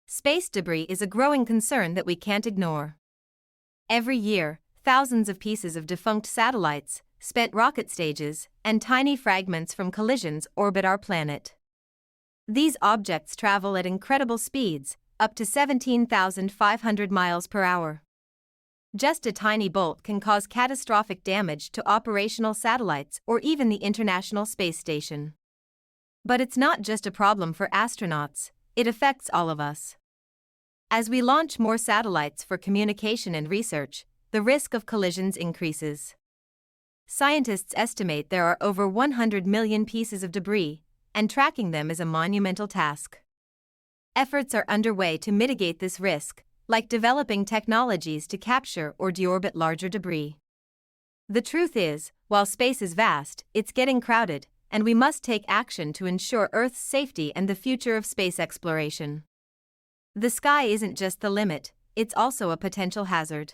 Space debris is a growing concern that we can't ignore. Every year, thousands of pieces of defunct satellites, spent rocket stages, and tiny fragments from collisions orbit our planet. These objects travel at incredible speeds, up to 17,500 miles per hour. Just a tiny bolt can cause catastrophic damage to operational satellites or even the International Space Station. But it's not just a problem for astronauts, it affects all of us. As we launch more satellites for communication and research, the risk of collisions increases. Scientists estimate there are over 100 million pieces of debris, and tracking them is a monumental task. Efforts are underway to mitigate this risk, like developing technologies to capture or deorbit larger debris. The truth is, while space is vast, it's getting crowded, and we must take action to ensure Earth's safety and the future of space exploration. The sky isn't just the limit, it's also a potential hazard.